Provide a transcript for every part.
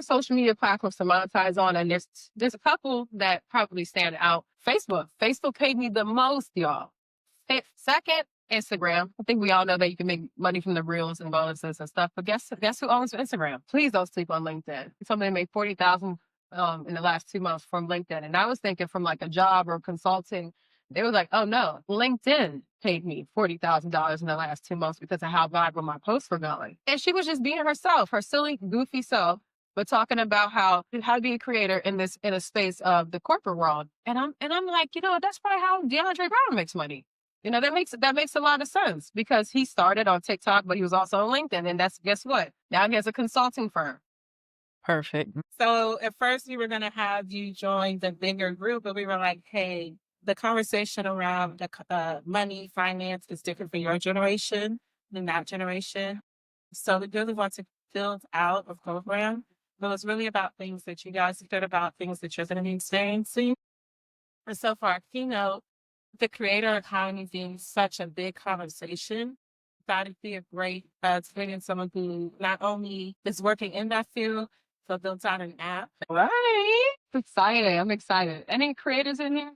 of social media platforms to monetize on, and there's a couple that probably stand out. Facebook paid me the most, y'all. Second, Instagram. I think we all know that you can make money from the reels and bonuses and stuff. But guess who owns Instagram? Please don't sleep on LinkedIn. Somebody made 40,000 in the last 2 months from LinkedIn, and I was thinking from like a job or consulting. They were like, "Oh no, LinkedIn paid me $40,000 in the last 2 months because of how viral my posts were going." And she was just being herself, her silly, goofy self, but talking about how to be a creator in a space of the corporate world. And I'm like, that's probably how DeAndre Brown makes money. That makes a lot of sense because he started on TikTok, but he was also on LinkedIn. And guess what? Now he has a consulting firm. Perfect. So at first we were going to have you join the bigger group, but we were like, hey, the conversation around the money, finance is different for your generation than that generation. So we really want to build out a program, but it's really about things that you guys cared about, things that you're going to be experiencing. And so for our keynote, the creator economy being such a big conversation, thought it'd be a great to bring in someone who not only is working in that field, but built out an app. Right. I'm excited. Any creators in here?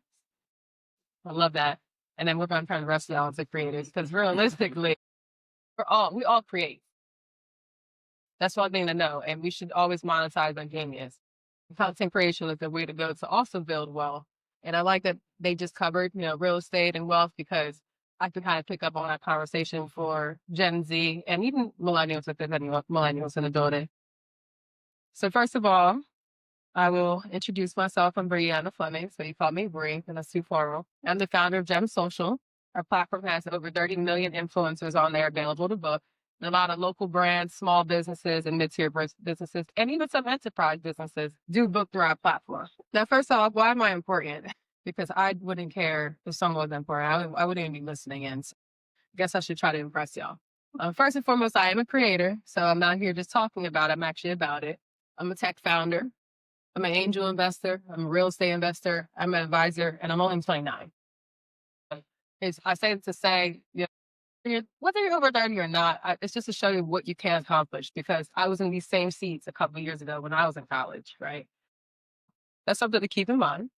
I love that. And then we're going to turn the rest of y'all into creators because realistically, we all create. That's one thing to know. And we should always monetize our genius. Content creation is the way to go to also build wealth. And I like that they just covered, real estate and wealth because I can kind of pick up on that conversation for Gen Z and even millennials if there's any millennials in the building. So first of all, I will introduce myself. I'm Brianna Fleming, so you call me Bri, and that's too formal. I'm the founder of Gem Social. Our platform has over 30 million influencers on there available to book. And a lot of local brands, small businesses, and mid-tier businesses, and even some enterprise businesses do book through our platform. Now, first off, why am I important? Because I wouldn't care if someone wasn't important. I wouldn't even be listening in. So I guess I should try to impress y'all. First and foremost, I am a creator, so I'm not here just talking about it. I'm actually about it. I'm a tech founder. I'm an angel investor. I'm a real estate investor. I'm an advisor, and I'm only 29. I say it to say, whether you're over 30 or not, it's just to show you what you can accomplish because I was in these same seats a couple of years ago when I was in college, right? That's something to keep in mind.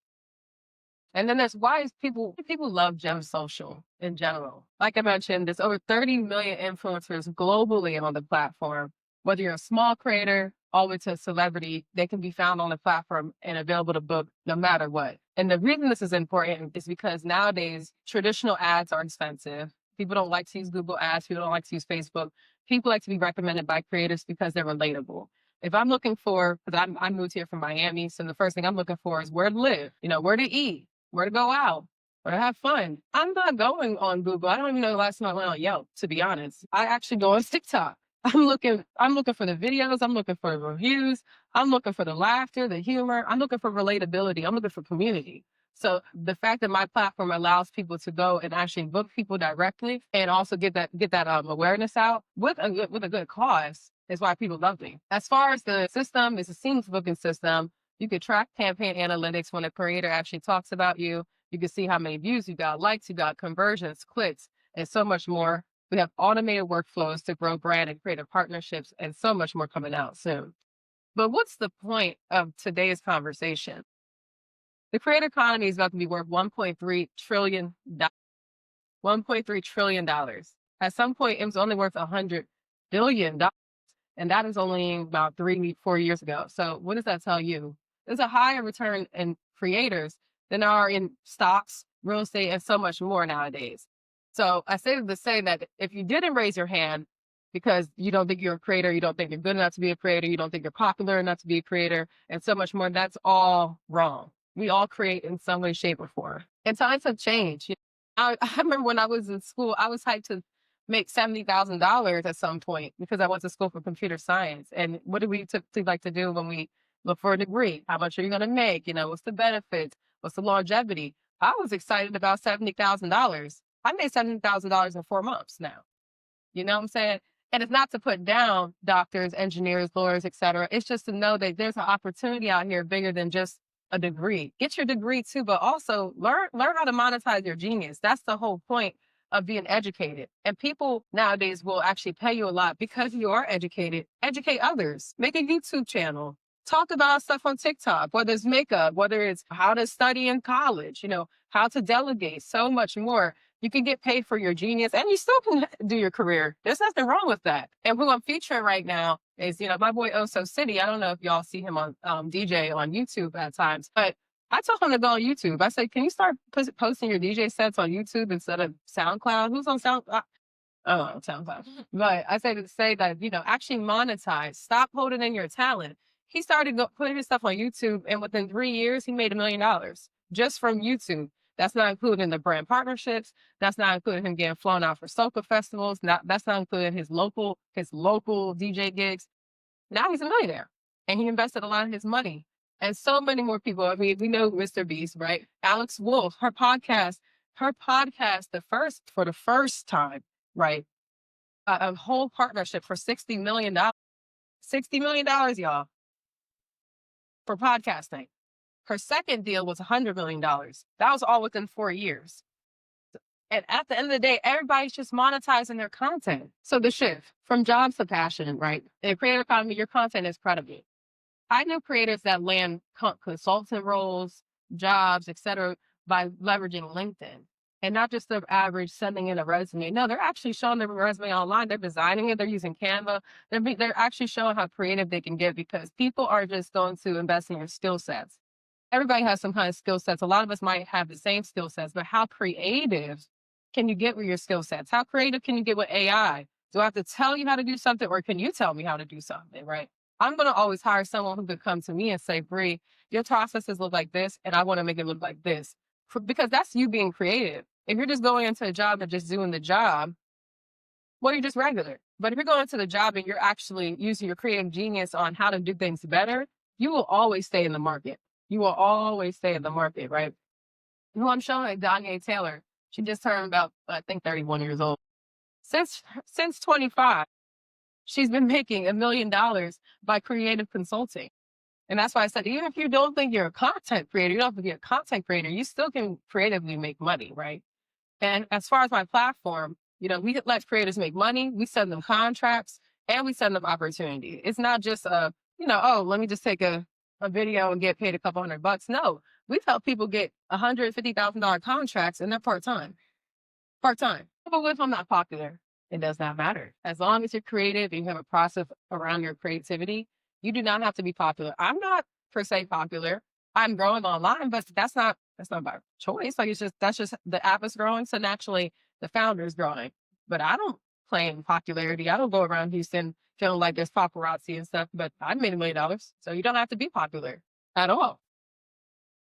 And then that's why people love Gem Social in general. Like I mentioned, there's over 30 million influencers globally on the platform. Whether you're a small creator all the way to a celebrity, they can be found on the platform and available to book no matter what. And the reason this is important is because nowadays traditional ads are expensive. People don't like to use Google ads. People don't like to use Facebook. People like to be recommended by creators because they're relatable. If I'm looking for, because I moved here from Miami, so the first thing I'm looking for is where to live, where to eat, where to go out, where to have fun. I'm not going on Google. I don't even know the last time I went on Yelp, to be honest. I actually go on TikTok. I'm looking for the videos. I'm looking for the reviews. I'm looking for the laughter, the humor. I'm looking for relatability. I'm looking for community. So the fact that my platform allows people to go and actually book people directly and also get that awareness out with a good cause is why people love me. As far as the system, it's a seamless booking system. You can track campaign analytics when a creator actually talks about you. You can see how many views you got, likes you got, conversions, clicks, and so much more. We have automated workflows to grow brand and creative partnerships and so much more coming out soon. But what's the point of today's conversation? The creator economy is about to be worth $1.3 trillion. $1.3 trillion. At some point, it was only worth $100 billion. And that is only about 3-4 years ago. So what does that tell you? There's a higher return in creators than there are in stocks, real estate, and so much more nowadays. So I say to say that if you didn't raise your hand because you don't think you're a creator, you don't think you're good enough to be a creator, you don't think you're popular enough to be a creator, and so much more, that's all wrong. We all create in some way, shape, or form. And times have changed. I remember when I was in school, I was hyped to make $70,000 at some point because I went to school for computer science. And what do we typically like to do when we look for a degree? How much are you going to make? What's the benefits? What's the longevity? I was excited about $70,000. I made $70,000 in 4 months now. You know what I'm saying? And it's not to put down doctors, engineers, lawyers, et cetera. It's just to know that there's an opportunity out here bigger than just a degree. Get your degree too, but also learn how to monetize your genius. That's the whole point of being educated. And people nowadays will actually pay you a lot because you are educated. Educate others. Make a YouTube channel. talk about stuff on TikTok, whether it's makeup, whether it's how to study in college, how to delegate, so much more. You can get paid for your genius and you still can do your career. There's nothing wrong with that. And who I'm featuring right now is, my boy Oso City. I don't know if y'all see him on DJ on YouTube at times, but I told him to go on YouTube. I said, can you start posting your DJ sets on YouTube instead of SoundCloud? Who's on SoundCloud? Oh, SoundCloud. But I say to say that, actually monetize. Stop holding in your talent. He started putting his stuff on YouTube, and within 3 years, he made $1 million just from YouTube. That's not including the brand partnerships. That's not including him getting flown out for soca festivals. That's not including his local DJ gigs. Now he's a millionaire, and he invested a lot of his money. And so many more people. I mean, we know Mr. Beast, right? Alex Wolf, her podcast, for the first time, right? A whole partnership for $60 million. $60 million, y'all, for podcasting. Her second deal was $100 million. That was all within 4 years. And at the end of the day, everybody's just monetizing their content. So the shift from jobs to passion, right? In the creative economy, your content is credible. I know creators that land consultant roles, jobs, etc., by leveraging LinkedIn. And not just the average sending in a resume. No, they're actually showing their resume online. They're designing it. They're using Canva. They're actually showing how creative they can get, because people are just going to invest in your skill sets. Everybody has some kind of skill sets. A lot of us might have the same skill sets, but how creative can you get with your skill sets? How creative can you get with AI? Do I have to tell you how to do something, or can you tell me how to do something, right? I'm going to always hire someone who could come to me and say, Bree, your processes look like this, and I want to make it look like this. Because that's you being creative. If you're just going into a job and just doing the job, well, you're just regular. But if you're going into the job and you're actually using your creative genius on how to do things better, you will always stay in the market. You will always stay in the market, right? Who I'm showing, Danye Taylor. She just turned about, I think, 31 years old. Since 25, she's been making $1 million by creative consulting. And that's why I said, even if you don't think you're a content creator, you don't have to be a content creator, you still can creatively make money, right? And as far as my platform, we let creators make money, we send them contracts, and we send them opportunity. It's not just let me just take a video and get paid a couple $100. No, we've helped people get $150,000 contracts, and they're part-time. Part-time. But what if I'm not popular? It does not matter. As long as you're creative and you have a process around your creativity, you do not have to be popular. I'm not per se popular. I'm growing online, but that's not by choice. Like that's just the app is growing. So naturally the founder is growing. But I don't claim popularity. I don't go around Houston feeling like there's paparazzi and stuff, but I made $1 million. So you don't have to be popular at all.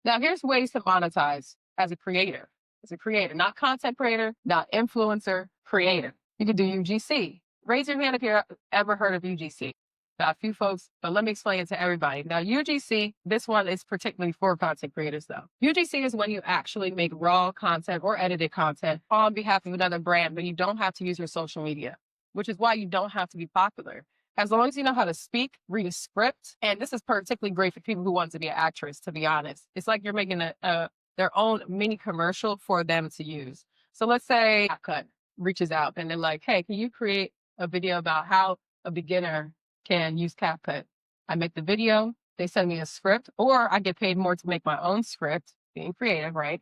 Now here's ways to monetize as a creator. As a creator, not content creator, not influencer, creator. You could do UGC. Raise your hand if you've ever heard of UGC. Got a few folks, but let me explain it to everybody. Now, UGC, this one is particularly for content creators, though. UGC is when you actually make raw content or edited content on behalf of another brand, but you don't have to use your social media, which is why you don't have to be popular. As long as you know how to speak, read a script, and this is particularly great for people who want to be an actress, to be honest. It's like you're making their own mini commercial for them to use. So let's say CapCut reaches out and they're like, hey, can you create a video about how a beginner can use CapCut? I make the video, they send me a script, or I get paid more to make my own script, being creative, right?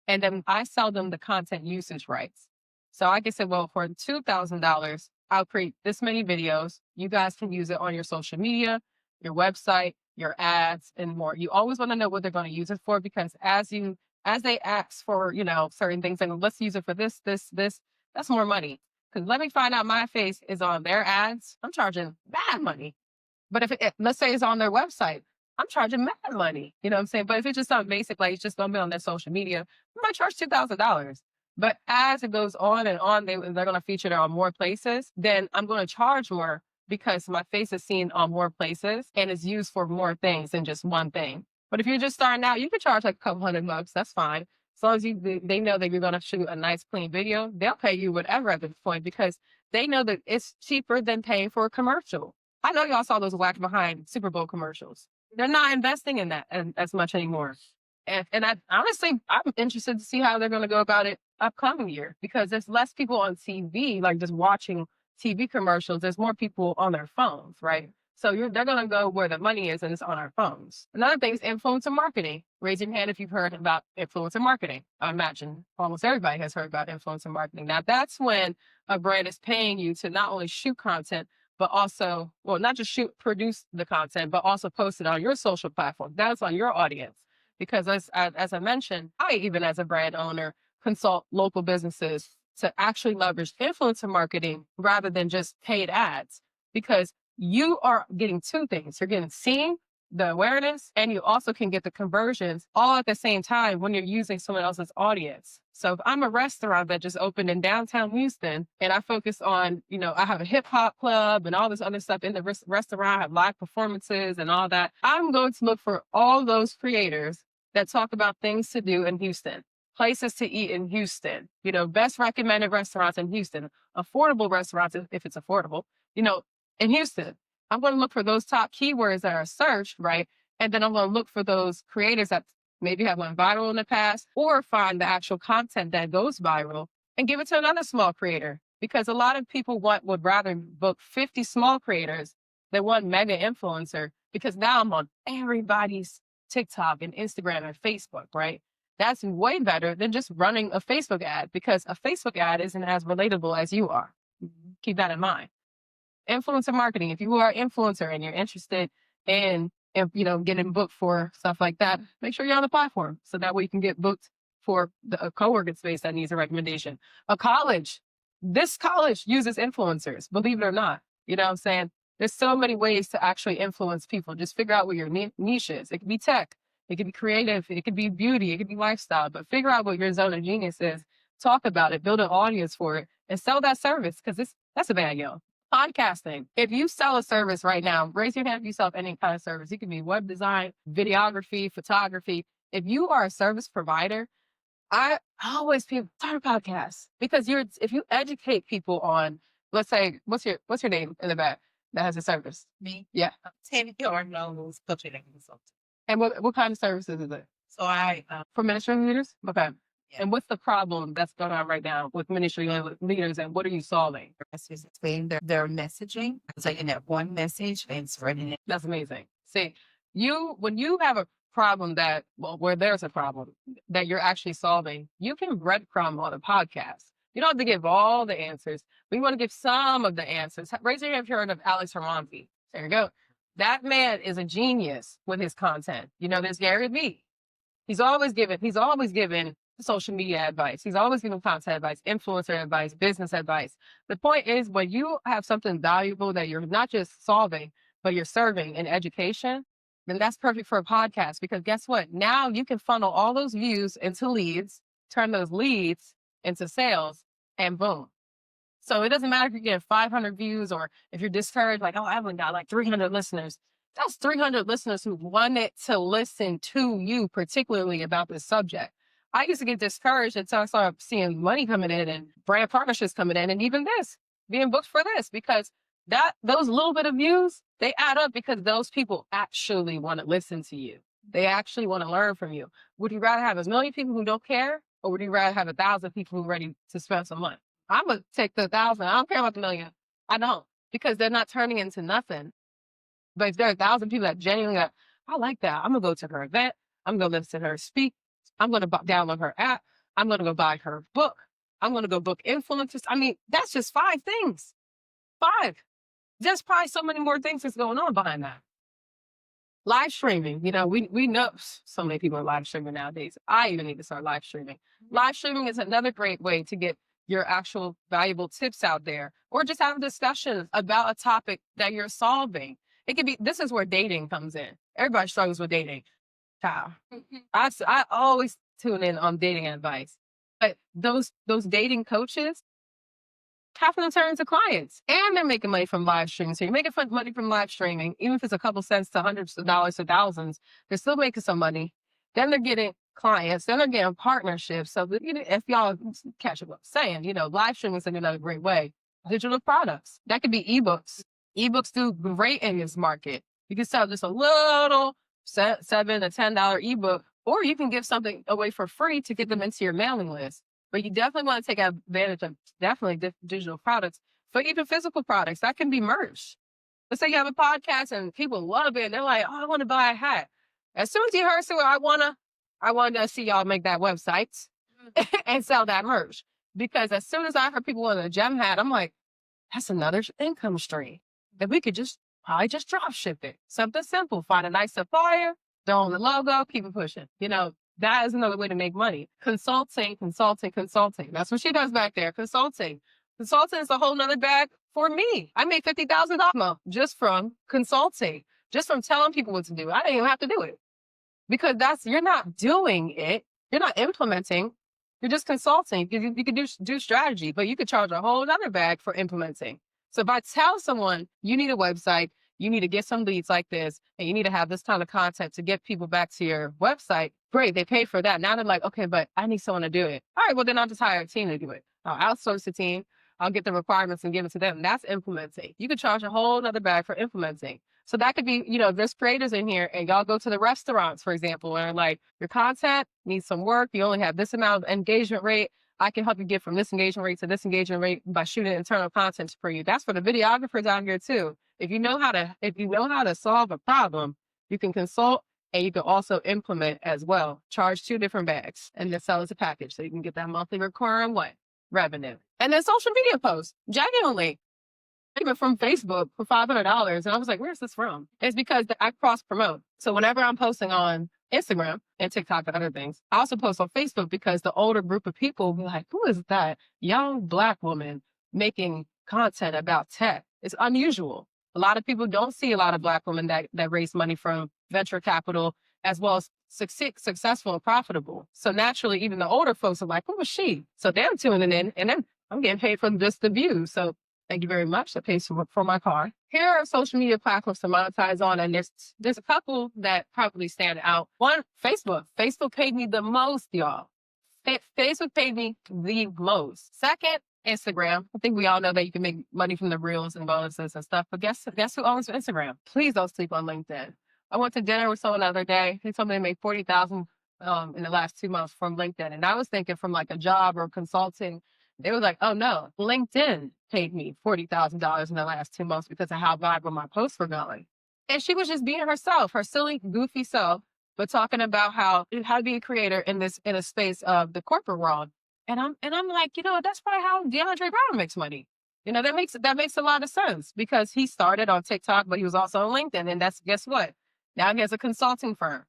And then I sell them the content usage rights. So I can say, well, for $2,000, I'll create this many videos. You guys can use it on your social media, your website, your ads, and more. You always want to know what they're going to use it for, because as they ask for, certain things, and let's use it for this, that's more money. Because let me find out my face is on their ads, I'm charging mad money. But if let's say it's on their website, I'm charging mad money. You know what I'm saying? But if it's just something basic, like it's just going to be on their social media, I might charge $2,000. But as it goes on and on, they're going to feature it on more places, then I'm going to charge more, because my face is seen on more places and is used for more things than just one thing. But if you're just starting out, you could charge like a couple $100. That's fine. As long as they know that you're going to shoot a nice, clean video, they'll pay you whatever at this point, because they know that it's cheaper than paying for a commercial. I know y'all saw those whack behind Super Bowl commercials. They're not investing in that as much anymore. And I honestly, I'm interested to see how they're going to go about it upcoming year, because there's less people on TV, like just watching TV commercials. There's more people on their phones, right? So they're going to go where the money is, and it's on our phones. Another thing is influencer marketing. Raise your hand if you've heard about influencer marketing. I imagine almost everybody has heard about influencer marketing. Now, that's when a brand is paying you to not only shoot content, but also, well, not just produce the content, but also post it on your social platform. That's on your audience. Because as I mentioned, I even as a brand owner consult local businesses to actually leverage influencer marketing rather than just paid ads. Because you are getting two things. You're getting seen, the awareness, and you also can get the conversions all at the same time when you're using someone else's audience. So if I'm a restaurant that just opened in downtown Houston and I focus on, I have a hip hop club and all this other stuff in the restaurant, I have live performances and all that, I'm going to look for all those creators that talk about things to do in Houston, places to eat in Houston, best recommended restaurants in Houston, affordable restaurants if it's affordable, in Houston. I'm going to look for those top keywords that are searched, right? And then I'm going to look for those creators that maybe have went viral in the past, or find the actual content that goes viral and give it to another small creator. Because a lot of people would rather book 50 small creators than one mega influencer, because now I'm on everybody's TikTok and Instagram and Facebook, right? That's way better than just running a Facebook ad, because a Facebook ad isn't as relatable as you are. Keep that in mind. Influencer marketing. If you are an influencer and you're interested in getting booked for stuff like that, make sure you're on the platform so that way you can get booked for a co-working space that needs a recommendation. This college uses influencers, believe it or not. You know what I'm saying? There's so many ways to actually influence people. Just figure out what your niche is. It could be tech, it could be creative, it could be beauty, it could be lifestyle, but figure out what your zone of genius is. Talk about it, build an audience for it, and sell that service, because that's a bad yo. Podcasting. If you sell a service right now, raise your hand if you sell any kind of service. It can be web design, videography, photography. If you are a service provider, I always people start a podcast, because if you educate people on, let's say, what's your name in the back that has a service? Me? Yeah. Tammy or knows coaching consultant. And what kind of services is it? So I For ministry leaders? Okay. Yeah. And what's the problem that's going on right now with ministry leaders, and what are you solving? explain their messaging. So you have one message and spreading it. That's amazing. See, when you have a problem where there's a problem that you're actually solving, you can breadcrumb on a podcast. You don't have to give all the answers. We want to give some of the answers. Raise your hand if you've heard of Alex Hermonti. There you go. That man is a genius with his content. There's Gary Vee. He's always given social media advice. He's always giving content advice, influencer advice, business advice. The point is, when you have something valuable that you're not just solving, but you're serving in education, then that's perfect for a podcast, because guess what? Now you can funnel all those views into leads, turn those leads into sales, and boom. So it doesn't matter if you're getting 500 views or if you're discouraged, like, oh, I haven't got like 300 listeners. That's 300 listeners who wanted to listen to you, particularly about this subject. I used to get discouraged until I started seeing money coming in and brand partnerships coming in, and even this, being booked for this, because those little bit of views, they add up, because those people actually want to listen to you. They actually want to learn from you. Would you rather have a million people who don't care, or would you rather have 1,000 people who are ready to spend some money? I'm going to take the 1,000. I don't care about the million. I don't, because they're not turning into nothing. But if there are 1,000 people that genuinely like, I like that, I'm going to go to her event. I'm going to listen to her speak. I'm going to download her app. I'm going to go buy her book. I'm going to go book influencers. I mean, that's just 5 things. 5. There's probably so many more things that's going on behind that. Live streaming. We know so many people are live streaming nowadays. I even need to start live streaming. Live streaming is another great way to get your actual valuable tips out there, or just have a discussion about a topic that you're solving. It could be, this is where dating comes in. Everybody struggles with dating. Child. I always tune in on dating advice, but those dating coaches, half of them turn into clients, and they're making money from live streaming. So you're making money from live streaming, even if it's a couple cents to hundreds of dollars to thousands, they're still making some money. Then they're getting clients, then they're getting partnerships. So if y'all catch what I'm saying, live streaming is another great way. Digital products, that could be ebooks. Ebooks do great in this market. You can sell just a little $7 to $10 ebook, or you can give something away for free to get them into your mailing list. But you definitely want to take advantage of digital products, but even physical products that can be merch. Let's say you have a podcast and people love it. And they're like, oh, I want to buy a hat. As soon as you heard, so I want to see y'all make that website and sell that merch. Because as soon as I heard people want a gem hat, I'm like, that's another income stream that we could just probably just drop ship it. Something simple. Find a nice supplier, throw on the logo, keep it pushing. You know, that is another way to make money. Consulting, consulting, consulting. That's what she does back there. Consulting. Consulting is a whole nother bag for me. I made $50,000 just from consulting, just from telling people what to do. I didn't even have to do it because you're not doing it. You're not implementing. You're just consulting. You could do strategy, but you could charge a whole other bag for implementing. So if I tell someone you need a website, you need to get some leads like this, and you need to have this kind of content to get people back to your website, great, they pay for that. Now they're like, okay, but I need someone to do it. All right, well, then I'll just hire a team to do it. I'll outsource the team. I'll get the requirements and give it to them. That's implementing. You could charge a whole other bag for implementing. So that could be, there's creators in here and y'all go to the restaurants, for example, and like your content needs some work. You only have this amount of engagement rate. I can help you get from this engagement rate to this engagement rate by shooting internal content for you. That's for the videographers out here too. If you know how to solve a problem, you can consult and you can even implement as well. Charge 2 different bags and then sell as a package so you can get that monthly recurring revenue. And then social media posts, genuinely. Even from Facebook for $500. And I was like, where's this from? It's because I cross promote. So whenever I'm posting on Instagram and TikTok and other things, I also post on Facebook because the older group of people will be like, who is that young Black woman making content about tech? It's unusual. A lot of people don't see a lot of Black women that raise money from venture capital as well as successful and profitable. So naturally, even the older folks are like, who was she? So they're tuning in and then I'm getting paid for just the views. So thank you very much. That pays for my car. Here are social media platforms to monetize on, and there's a couple that probably stand out. One, Facebook. Facebook paid me the most, y'all. Facebook paid me the most. Second, Instagram. I think we all know that you can make money from the reels and bonuses and stuff, but guess who owns Instagram? Please don't sleep on LinkedIn. I went to dinner with someone the other day. They told me they made $40,000 in the last 2 months from LinkedIn, and I was thinking from like a job or consulting. They were like, oh no, LinkedIn paid me $40,000 in the last 2 months because of how viral my posts were going. And she was just being herself, her silly, goofy self, but talking about how to be a creator in a space of the corporate world. And I'm like, that's probably how DeAndre Brown makes money. That makes a lot of sense because he started on TikTok, but he was also on LinkedIn. And guess what? Now he has a consulting firm.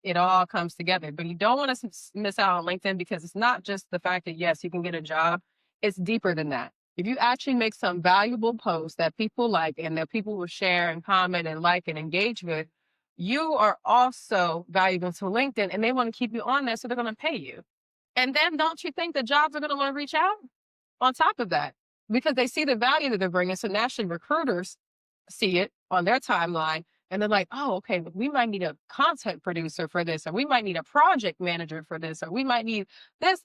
It all comes together. But you don't want to miss out on LinkedIn because it's not just the fact that, yes, you can get a job. It's deeper than that. If you actually make some valuable posts that people like and that people will share and comment and like and engage with, you are also valuable to LinkedIn and they want to keep you on there, so they're going to pay you. And then don't you think the jobs are going to want to reach out on top of that because they see the value that they're bringing. So naturally recruiters see it on their timeline. And they're like, oh, okay, we might need a content producer for this, or we might need a project manager for this, or we might need this,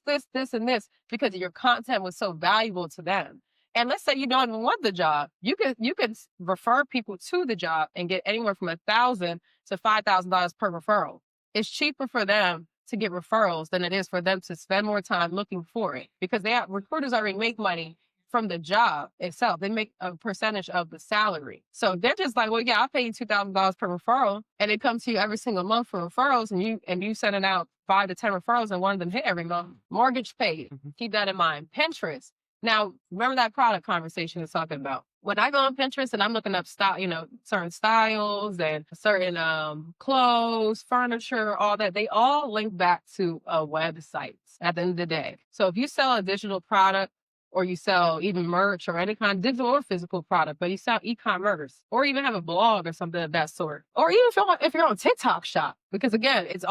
and this, because your content was so valuable to them. And let's say you don't even want the job. You can refer people to the job and get anywhere from $1,000 to $5,000 per referral. It's cheaper for them to get referrals than it is for them to spend more time looking for it because recruiters already make money from the job itself. They make a percentage of the salary. So they're just like, well, yeah, I'll pay you $2,000 per referral. And it comes to you every single month for referrals. And you sending out 5 to 10 referrals and one of them hit every month. Mortgage paid. Keep that in mind. Pinterest. Now, remember that product conversation we was talking about. When I go on Pinterest and I'm looking up certain styles and certain clothes, furniture, all that, they all link back to websites at the end of the day. So if you sell a digital product, or you sell even merch or any kind of digital or physical product, but you sell e-commerce or even have a blog or something of that sort. Or even if you're on TikTok shop, because again, it's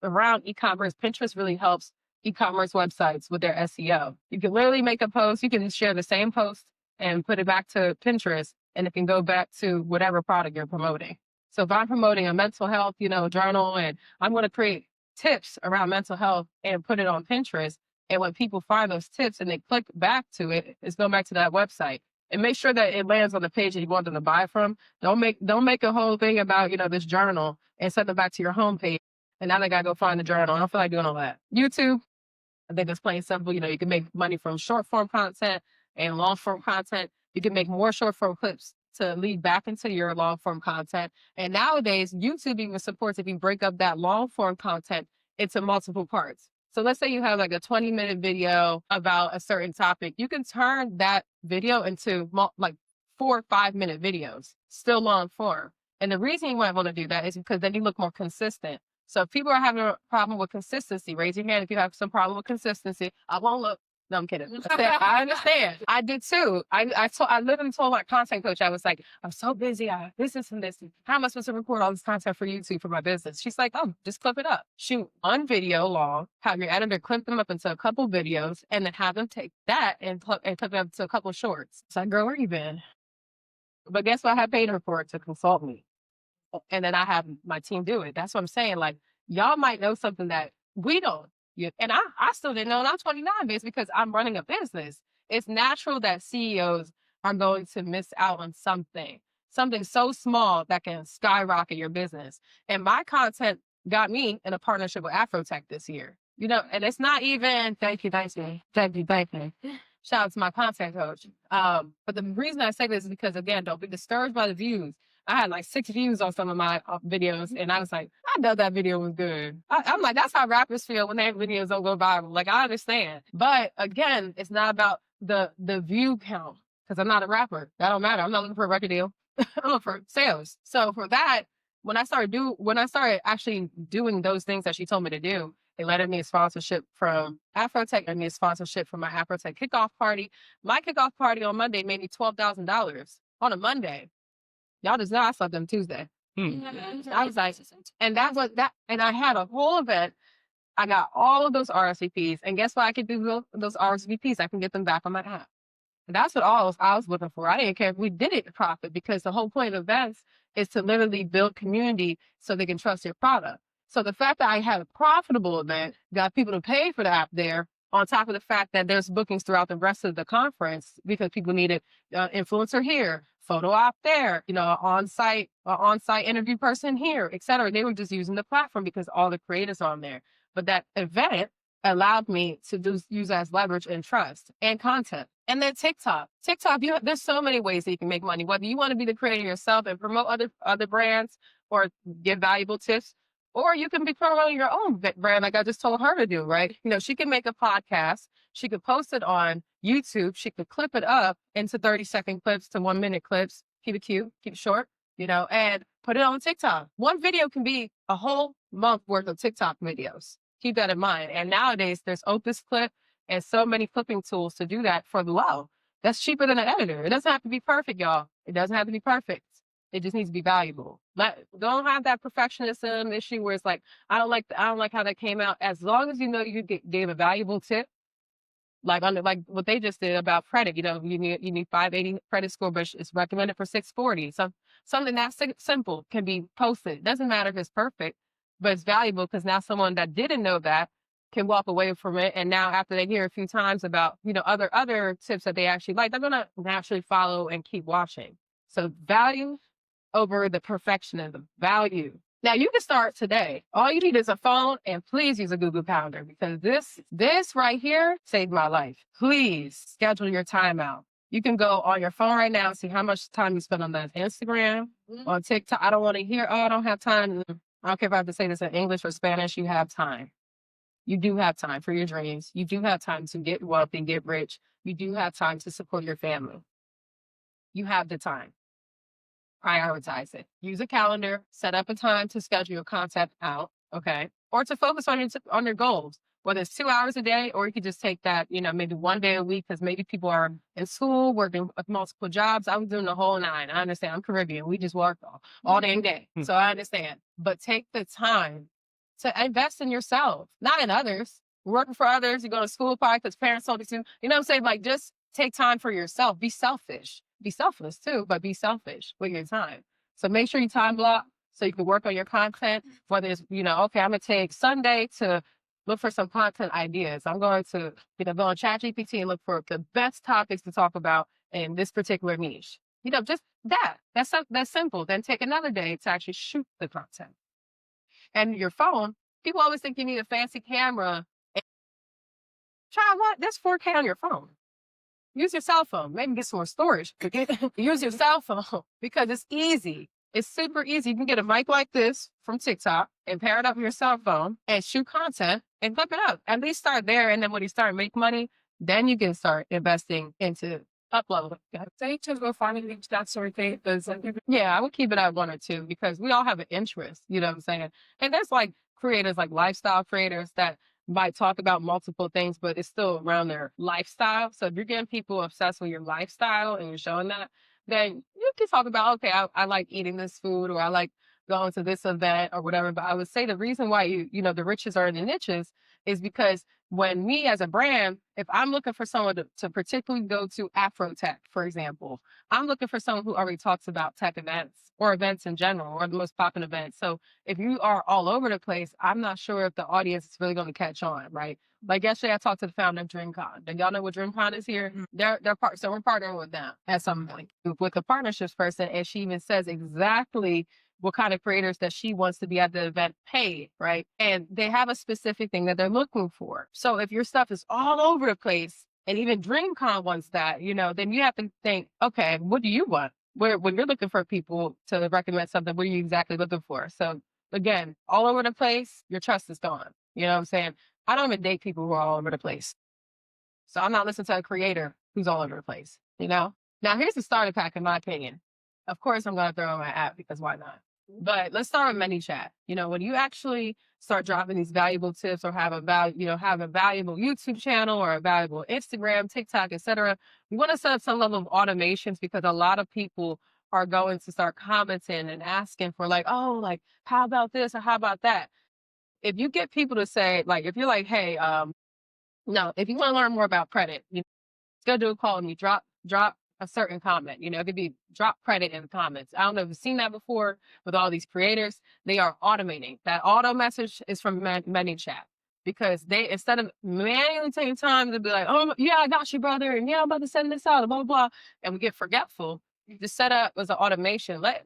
around e-commerce. Pinterest really helps e-commerce websites with their SEO. You can literally make a post, you can share the same post and put it back to Pinterest and it can go back to whatever product you're promoting. So if I'm promoting a mental health, journal and I'm going to create tips around mental health and put it on Pinterest, and when people find those tips and they click back to it, it's going back to that website. And make sure that it lands on the page that you want them to buy from. Don't make a whole thing about, this journal and send them back to your homepage. And now they got to go find the journal. I don't feel like doing all that. YouTube, I think it's plain simple. You can make money from short form content and long form content. You can make more short form clips to lead back into your long form content. And nowadays, YouTube even supports if you break up that long form content into multiple parts. So let's say you have like a 20-minute video about a certain topic. You can turn that video into like 4 or 5-minute videos, still long form. And the reason you might want to do that is because then you look more consistent. So if people are having a problem with consistency, raise your hand if you have some problem with consistency. I won't look. No, I'm kidding. I understand. I did too. I literally told my content coach, I was like, I'm so busy. This and this. How am I supposed to record all this content for YouTube for my business? She's like, oh, just clip it up. Shoot one video long, have your editor clip them up into a couple videos, and then have them take that and clip it up to a couple shorts. So I girl, where you been? But guess what? I paid her for it to consult me. And then I have my team do it. That's what I'm saying. Like, y'all might know something that we don't. And I still didn't know, and I'm 29, but it's because I'm running a business. It's natural that CEOs are going to miss out on something so small that can skyrocket your business. And my content got me in a partnership with Afrotech this year. And it's not even, thank you. Shout out to my content coach. But the reason I say this is because, again, don't be discouraged by the views. I had like 6 views on some of my videos, and I was like, I know that video was good. I'm like, that's how rappers feel when their videos don't go viral. Like, I understand. But again, it's not about the view count, because I'm not a rapper. That don't matter. I'm not looking for a record deal. I'm looking for sales. So for that, when I started actually doing those things that she told me to do, they letted me a sponsorship from Afrotech and me a sponsorship from my Afrotech kickoff party. My kickoff party on Monday made me $12,000 on a Monday. Y'all just know I slept on Tuesday. I was like, and and I had a whole event. I got all of those RSVPs, and guess what? I can do those RSVPs. I can get them back on my app. And that's what I was looking for. I didn't care if we did it to profit, because the whole point of events is to literally build community so they can trust your product. So the fact that I had a profitable event, got people to pay for the app there, on top of the fact that there's bookings throughout the rest of the conference because people needed influencer here, photo op there, on-site interview person here, et cetera. They were just using the platform because all the creators on there. But that event allowed me to use as leverage and trust and content. And then TikTok, there's so many ways that you can make money, whether you want to be the creator yourself and promote other brands or give valuable tips, or you can be promoting your own brand, like I just told her to do, right? She can make a podcast. She could post it on YouTube. She could clip it up into 30-second clips to 1-minute clips. Keep it cute, keep it short, and put it on TikTok. One video can be a whole month worth of TikTok videos. Keep that in mind. And nowadays there's Opus Clip and so many clipping tools to do that for low. That's cheaper than an editor. It doesn't have to be perfect, y'all. It doesn't have to be perfect. It just needs to be valuable. Don't have that perfectionism issue where it's like, I don't like how that came out. As long as you gave a valuable tip, like what they just did about credit, you need 580 credit score, but it's recommended for 640. So something that simple can be posted. It doesn't matter if it's perfect, but it's valuable because now someone that didn't know that can walk away from it. And now after they hear a few times about, other tips that they actually like, they're going to naturally follow and keep watching. So value over the perfectionism. Value. Now you can start today. All you need is a phone, and please use a Google Calendar, because this right here saved my life. Please schedule your time out. You can go on your phone right now and see how much time you spend on that Instagram, on TikTok. I don't want to hear, oh, I don't have time. I don't care if I have to say this in English or Spanish. You have time. You do have time for your dreams. You do have time to get wealthy, get rich. You do have time to support your family. You have the time. Prioritize it. Use a calendar, set up a time to schedule your content out, okay? Or to focus on your goals, whether it's 2 hours a day, or you could just take that, maybe 1 day a week, because maybe people are in school, working multiple jobs. I was doing the whole 9. I understand. I'm Caribbean. We just work all day and day. So I understand. But take the time to invest in yourself, not in others. Working for others, you go to school probably because parents told you to. You know what I'm saying? Like, just take time for yourself. Be selfish. Be selfless too, but be selfish with your time. So make sure you time block so you can work on your content, whether it's, okay, I'm going to take Sunday to look for some content ideas. I'm going to, go on ChatGPT and look for the best topics to talk about in this particular niche. Just that. That's simple. Then take another day to actually shoot the content. And your phone, people always think you need a fancy camera. Try what? There's 4K on your phone. use your cell phone. Maybe get some more storage. Use your cell phone because it's easy. It's super easy. You can get a mic like this from TikTok and pair it up with your cell phone and shoot content and flip it up. At least start there. And then when you start making money, then you can start investing into upload. Say to go find that sort of thing. Yeah, I would keep it at 1 or 2 because we all have an interest. You know what I'm saying? And there's like creators, like lifestyle creators that might talk about multiple things, but it's still around their lifestyle. So if you're getting people obsessed with your lifestyle and you're showing that, then you can talk about, okay, I like eating this food or I like going to this event or whatever. But I would say the reason why the riches are in the niches is because when me as a brand, if I'm looking for someone to particularly go to Afro tech, for example, I'm looking for someone who already talks about tech events or events in general or the most popular events. So if you are all over the place, I'm not sure if the audience is really going to catch on, right? Like yesterday, I talked to the founder of DreamCon. Do y'all know what DreamCon is here? They're so we're partnering with them at some point with a partnerships person, and she even says exactly what kind of creators that she wants to be at the event paid, right? And they have a specific thing that they're looking for. So if your stuff is all over the place, and even DreamCon wants that, then you have to think, okay, what do you want? When you're looking for people to recommend something, what are you exactly looking for? So again, all over the place, your trust is gone. You know what I'm saying? I don't even date people who are all over the place. So I'm not listening to a creator who's all over the place, Now here's the starter pack, in my opinion. Of course, I'm going to throw in my app because why not? But let's start with ManyChat. When you actually start dropping these valuable tips or have a valuable YouTube channel or a valuable Instagram, TikTok, etc., you want to set up some level of automations because a lot of people are going to start commenting and asking for how about this or how about that? If you get people to say, if you're like, hey, no, if you want to learn more about credit, schedule a call and you drop a certain comment. It could be drop credit in the comments. I don't know if you've seen that before with all these creators. They are automating. That auto message is from ManyChat because they, instead of manually taking time to be like, oh yeah, I got you, brother, and yeah, I'm about to send this out, blah blah blah, and we get forgetful. You just set up as an automation. Let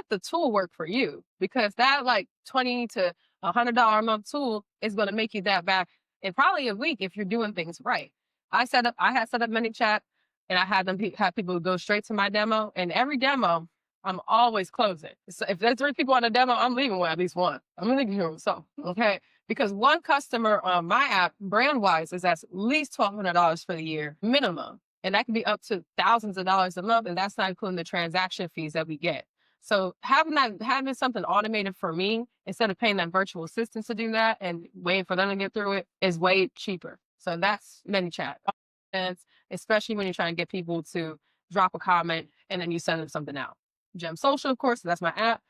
the tool work for you because that $20 to $100 a month tool is going to make you that back in probably a week if you're doing things right. I had set up ManyChat and I had have people go straight to my demo. And every demo, I'm always closing. So if there's 3 people on a demo, I'm leaving with at least 1. I'm leaving here with some, okay? Because 1 customer on my app, brand-wise, is at least $1,200 for the year minimum. And that can be up to thousands of dollars a month. And that's not including the transaction fees that we get. So having something automated for me instead of paying that virtual assistant to do that and waiting for them to get through it is way cheaper. So that's ManyChat. Especially when you're trying to get people to drop a comment and then you send them something out. Gem Social, of course, that's my app.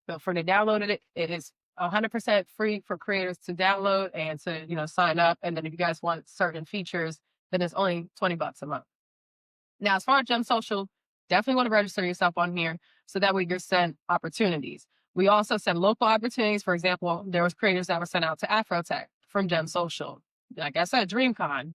Feel free to download it. It is 100% free for creators to download and to sign up. And then if you guys want certain features, then it's only $20 a month. Now, as far as Gem Social, definitely want to register yourself on here so that way you're sent opportunities. We also send local opportunities. For example, there was creators that were sent out to Afrotech from Gem Social. Like I said, DreamCon.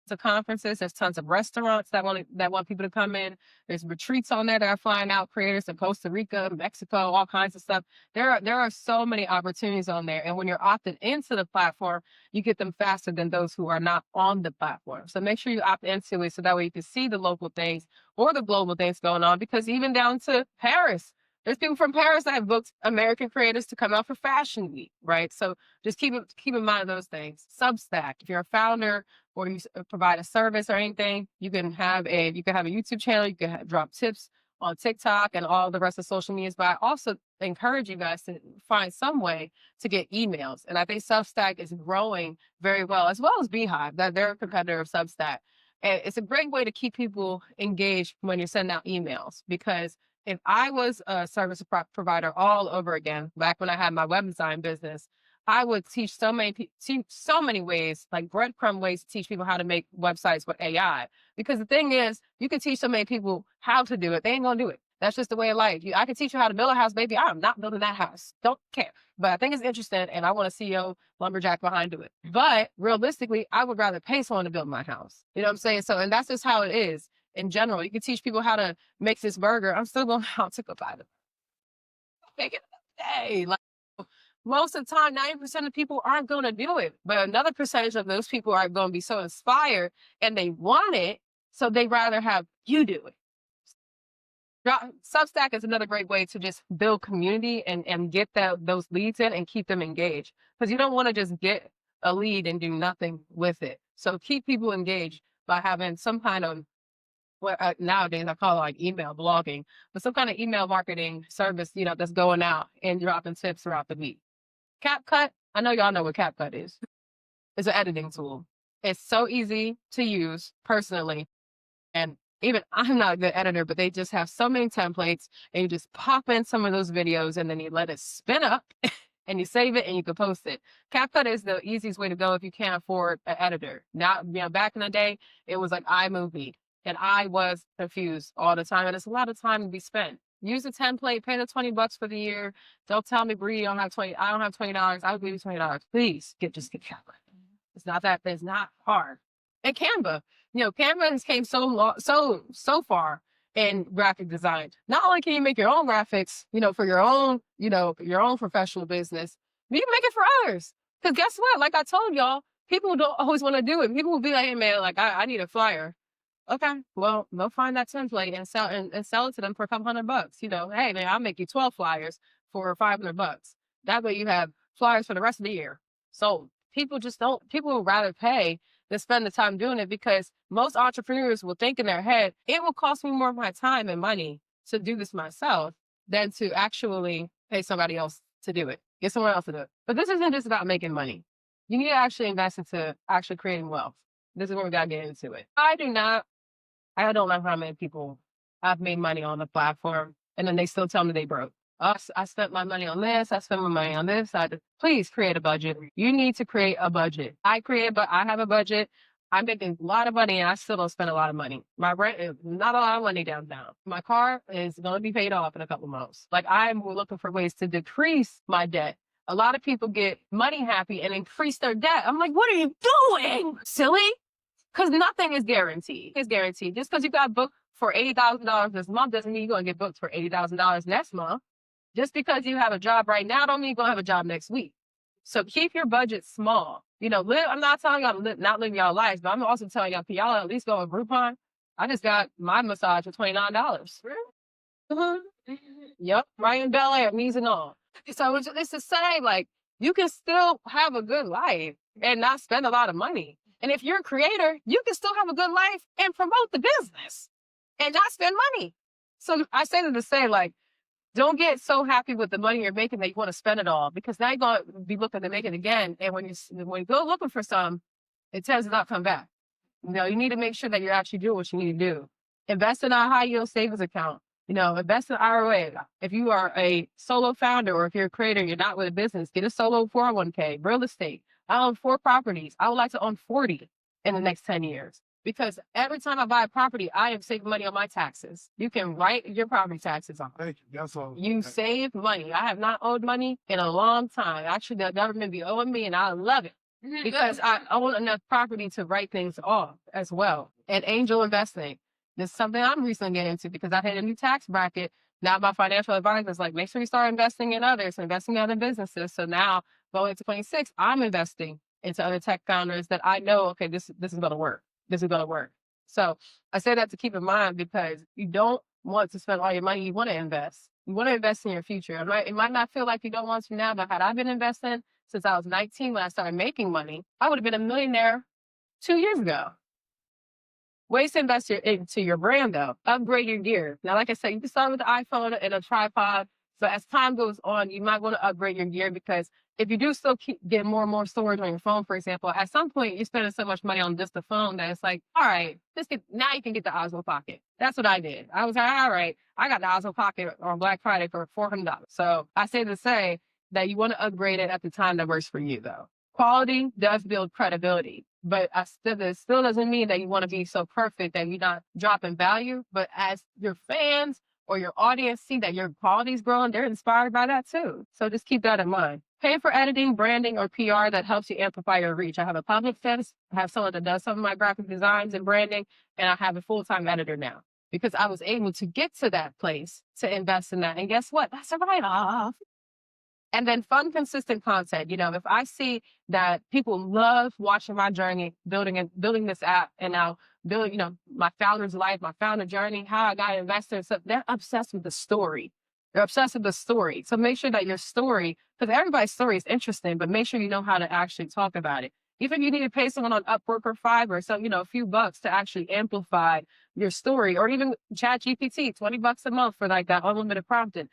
To conferences, there's tons of restaurants that want people to come in. There's retreats on there that are flying out creators in Costa Rica, Mexico, all kinds of stuff. There are so many opportunities on there, and when you're opted into the platform, you get them faster than those who are not on the platform. So make sure you opt into it so that way you can see the local things or the global things going on. Because even down to Paris, there's people from Paris that have booked American creators to come out for Fashion Week, right? So just keep in mind those things. Substack, if you're a founder or you provide a service or anything, you can have a YouTube channel. You can drop tips on TikTok and all the rest of social medias. But I also encourage you guys to find some way to get emails. And I think Substack is growing very well as Beehive. That they're a competitor of Substack. And it's a great way to keep people engaged when you're sending out emails because if I was a service provider all over again, back when I had my web design business, I would teach so many ways, like breadcrumb ways to teach people how to make websites with AI. Because the thing is, you can teach so many people how to do it. They ain't gonna do it. That's just the way of life. I can teach you how to build a house, baby. I'm not building that house. Don't care. But I think it's interesting and I want a CEO lumberjack behind it. But realistically, I would rather pay someone to build my house. You know what I'm saying? So, and that's just how it is in general. You can teach people how to make this burger. I'm still going to go buy them. Make it a day. Most of the time, 90% of people aren't going to do it. But another percentage of those people are going to be so inspired and they want it. So they rather have you do it. Substack is another great way to just build community and get those leads in and keep them engaged. Because you don't want to just get a lead and do nothing with it. So keep people engaged by having some kind of, nowadays I call it like email blogging, but some kind of email marketing service, that's going out and dropping tips throughout the week. CapCut, I know y'all know what CapCut is. It's an editing tool. It's so easy to use personally. And even I'm not a good editor, but they just have so many templates, and you just pop in some of those videos and then you let it spin up and you save it and you can post it. CapCut is the easiest way to go if you can't afford an editor. Now, back in the day, it was like iMovie, and I was confused all the time. And it's a lot of time to be spent. Use a template, pay the $20 for the year. Don't tell me, Bree, I don't have $20. I'll give you $20. Please get CapCut. It's not hard. And Canva. Canva has came so far in graphic design. Not only can you make your own graphics, for your own professional business, but you can make it for others. Because guess what? Like I told y'all, people don't always want to do it. People will be like, hey man, like I need a flyer. Okay, well, they'll find that template and sell it to them for a couple $100. Hey man, I'll make you 12 flyers for $500. That way you have flyers for the rest of the year. So people would rather pay than spend the time doing it, because most entrepreneurs will think in their head, it will cost me more of my time and money to do this myself than to actually pay somebody else to do it. Get someone else to do it. But this isn't just about making money. You need to actually invest into actually creating wealth. This is where we got to get into it. I don't know how many people I've made money on the platform and then they still tell me they broke. I spent my money on this. I spent my money on this. Please create a budget. You need to create a budget. I have a budget. I'm making a lot of money and I still don't spend a lot of money. My rent is not a lot of money downtown. My car is going to be paid off in a couple months. Like, I'm looking for ways to decrease my debt. A lot of people get money happy and increase their debt. I'm like, what are you doing? Silly? Because nothing is guaranteed. It's guaranteed. Just because you got booked for $80,000 this month doesn't mean you're going to get booked for $80,000 next month. Just because you have a job right now don't mean you're going to have a job next week. So keep your budget small. I'm not telling y'all to not live y'all lives, but I'm also telling y'all at least go on Groupon. I just got my massage for $29. Yep, right in Bel Air, knees and all. So it's to say, like, you can still have a good life and not spend a lot of money. And if you're a creator, you can still have a good life and promote the business and not spend money. So I say to say, like, don't get so happy with the money you're making that you want to spend it all, because now you're going to be looking to make it again. And when you go looking for some, it tends to not come back. You need to make sure that you're actually doing what you need to do. Invest in a high yield savings account. Invest in IRA. If you are a solo founder or if you're a creator, you're not with a business, get a solo 401k, real estate. I own 4 properties. I would like to own 40 in the next 10 years. Because every time I buy a property, I am saving money on my taxes. You can write your property taxes off. Thank you. That's all. You save money. I have not owed money in a long time. Actually, the government be owing me, and I love it because I own enough property to write things off as well. And angel investing. This is something I'm recently getting into because I had a new tax bracket. Now my financial advisor is like, make sure you start investing in others, investing in other businesses. So now going into 26, I'm investing into other tech founders that I know, okay, this is going to work. This is going to work. So I say that to keep in mind, because you don't want to spend all your money. You want to invest. You want to invest in your future. It might not feel like you don't want to now, but had I been investing since I was 19 when I started making money, I would have been a millionaire 2 years ago. Ways to invest into your brand, though. Upgrade your gear. Now, like I said, you can start with the iPhone and a tripod. But as time goes on, you might want to upgrade your gear, because if you do still get more and more storage on your phone, for example, at some point you're spending so much money on just the phone that it's like, all right, now you can get the Osmo Pocket. That's what I did. I was like, all right, I got the Osmo Pocket on Black Friday for $400. So I say to say that you want to upgrade it at the time that works for you, though. Quality does build credibility, but it still doesn't mean that you want to be so perfect that you're not dropping value. But as your fans or your audience see that your quality's growing, they're inspired by that too. So just keep that in mind. Pay for editing, branding, or PR that helps you amplify your reach. I have a public face. I have someone that does some of my graphic designs and branding, and I have a full-time editor now because I was able to get to that place to invest in that. And guess what? That's a write-off. And then fun, consistent content. If I see that people love watching my journey, building this app, and now build, my founder's life, my founder journey, how I got investors. So they're obsessed with the story. They're obsessed with the story. So make sure that your story, because everybody's story is interesting, but make sure you know how to actually talk about it. Even if you need to pay someone on Upwork or Fiverr, so, a few bucks to actually amplify your story, or even Chat GPT, $20 a month for like that unlimited prompting.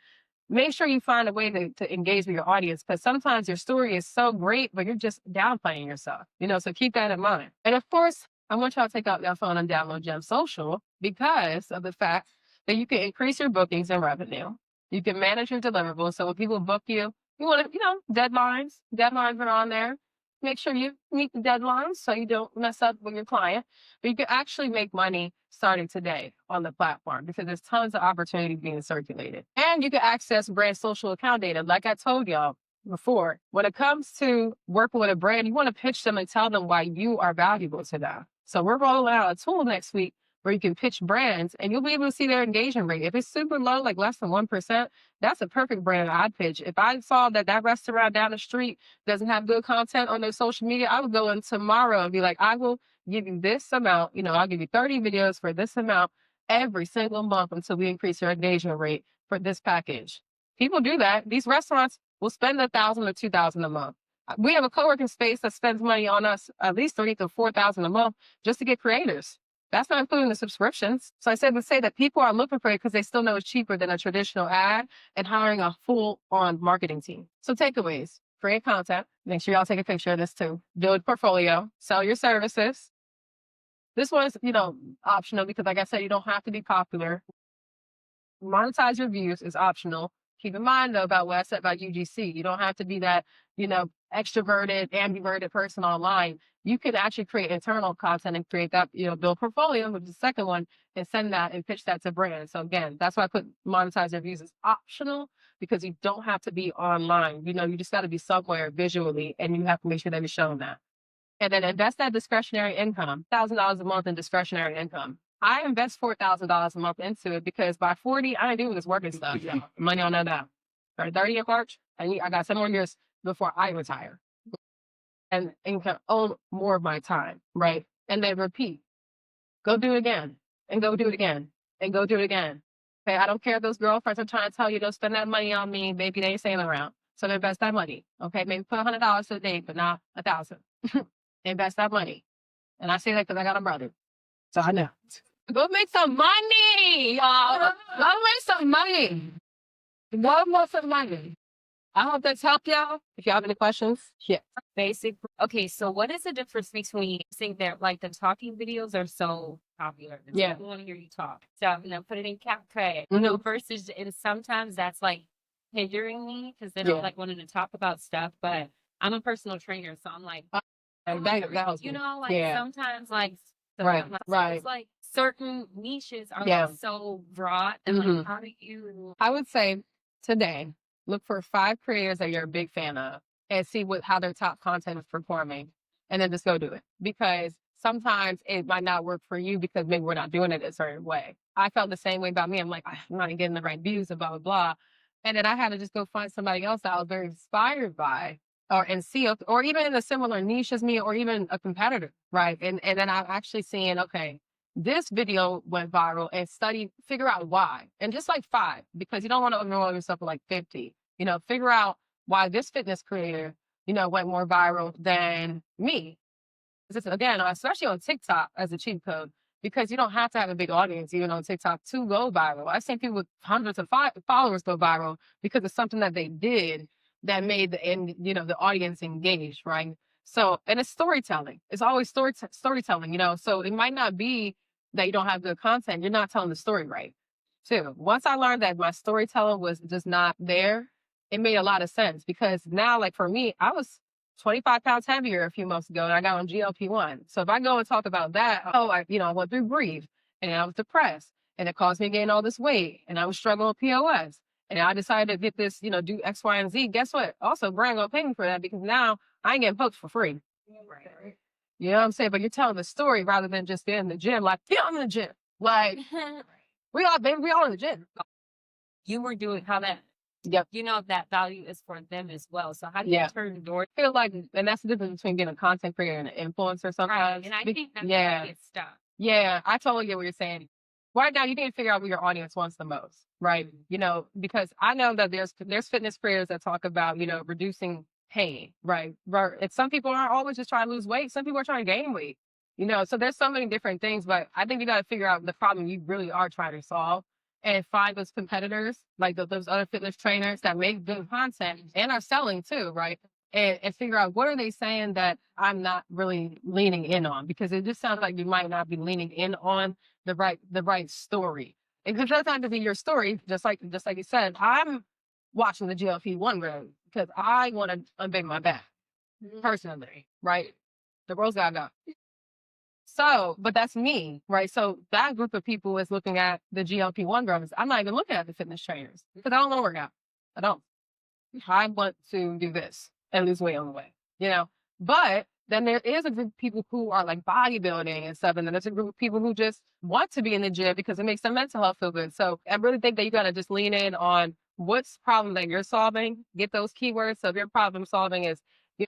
Make sure you find a way to engage with your audience, because sometimes your story is so great, but you're just downplaying yourself, so keep that in mind. And of course, I want y'all to take out your phone and download Gem Social, because of the fact that you can increase your bookings and revenue. You can manage your deliverables. So when people book you, you want to, deadlines. Deadlines are on there. Make sure you meet the deadlines so you don't mess up with your client. But you can actually make money starting today on the platform, because there's tons of opportunity being circulated. And you can access brand social account data. Like I told y'all before, when it comes to working with a brand, you want to pitch them and tell them why you are valuable to them. So we're rolling out a tool next week where you can pitch brands and you'll be able to see their engagement rate. If it's super low, like less than 1%, that's a perfect brand I'd pitch. If I saw that restaurant down the street doesn't have good content on their social media, I would go in tomorrow and be like, I will give you this amount. I'll give you 30 videos for this amount every single month until we increase your engagement rate for this package. People do that. These restaurants will spend $1,000 or $2,000 a month. We have a co-working space that spends money on us at least $3,000 to $4,000 a month just to get creators. That's not including the subscriptions. So I said to say that people are looking for it because they still know it's cheaper than a traditional ad and hiring a full-on marketing team. So takeaways: create content. Make sure y'all take a picture of this too. Build portfolio. Sell your services. This one's, optional because, like I said, you don't have to be popular. Monetize your views is optional. Keep in mind, though, about what I said about UGC. You don't have to be that, extroverted, ambiverted person online. You can actually create internal content and create that, build portfolio, which is the second one, and send that and pitch that to brands. So again, that's why I put monetize your views as optional, because you don't have to be online. You just got to be somewhere visually, and you have to make sure that you're showing that. And then invest that discretionary income, $1,000 a month in discretionary income. I invest $4,000 a month into it because by 40, I ain't doing this working stuff. Money on that. Or 30 in March, and I got 7 more years before I retire. And can own more of my time, right? And then repeat. Go do it again, and go do it again, and go do it again. Okay, I don't care if those girlfriends are trying to tell you don't spend that money on me. Maybe they ain't sailing around. So invest that money. Okay, maybe put $100 a day, but not 1,000. Invest that money. And I say that because I got a brother. So I know. Go make some money, y'all. Go make some money. Go make some money. I hope that's helped y'all. If y'all have any questions, yeah. Basic. Okay, so what is the difference between saying that like the talking videos are so popular? Yeah. People want to hear you talk. So put it in CapCut. Versus, and sometimes that's like hindering me because then I'm like wanting to talk about stuff, but I'm a personal trainer, so I'm like, sometimes like right. It's like certain niches are like so broad, and like how do you? I would say today, look for 5 creators that you're a big fan of and see how their top content is performing, and then just go do it. Because sometimes it might not work for you because maybe we're not doing it a certain way. I felt the same way about me. I'm like, I'm not getting the right views and blah, blah, blah. And then I had to just go find somebody else that I was very inspired by, and see, or even in a similar niche as me, or even a competitor, right? And then I'm actually seeing, okay, this video went viral, and figure out why. And just like 5, because you don't want to overwhelm yourself with like 50. Figure out why this fitness creator, went more viral than me. Again, especially on TikTok as a cheat code, because you don't have to have a big audience even on TikTok to go viral. I've seen people with hundreds of followers go viral because of something that they did that made the audience engaged, right? So, and it's storytelling. It's always storytelling, so it might not be that you don't have good content. You're not telling the story right, too. Once I learned that my storytelling was just not there, it made a lot of sense, because now, like for me, I was 25 pounds heavier a few months ago, and I got on GLP-1. So if I go and talk about that, I went through grief, and I was depressed, and it caused me to gain all this weight, and I was struggling with POS. And I decided to get this, do X, Y, and Z. Guess what? Also, brand gonna pay me for that, because now I ain't getting booked for free. Right. You know what I'm saying? But you're telling the story rather than just being in the gym. Like, yeah, I'm in the gym. Like, we all in the gym. You were doing how that. Yep. That value is for them as well. So how do you turn the door? I feel like, and that's the difference between being a content creator and an influencer sometimes. Right. And I think that's where it gets stuck. Yeah, I totally get what you're saying. Right now, you need to figure out what your audience wants the most, right? You know, because I know that there's fitness creators that talk about, you know, reducing pain, right? And some people aren't always just trying to lose weight. Some people are trying to gain weight, you know. So there's so many different things, but I think you got to figure out the problem you really are trying to solve and find those competitors, like those other fitness trainers that make good content and are selling too, right? And figure out what are they saying that I'm not really leaning in on, because it just sounds like you might not be leaning in on the right story. Because it doesn't have to be your story, just like you said. I'm watching the GLP-1 road because I want to unbig my back personally, right? The world's gotta go. So, but that's me, right? So that group of people is looking at the GLP-1 drugs. I'm not even looking at the fitness trainers because I don't want to work out. I don't. I want to do this and lose weight on the way, you know. But then there is a group of people who are like bodybuilding and stuff, and then there's a group of people who just want to be in the gym because it makes their mental health feel good. So I really think that you got to just lean in on what's the problem that you're solving. Get those keywords. So if your problem solving is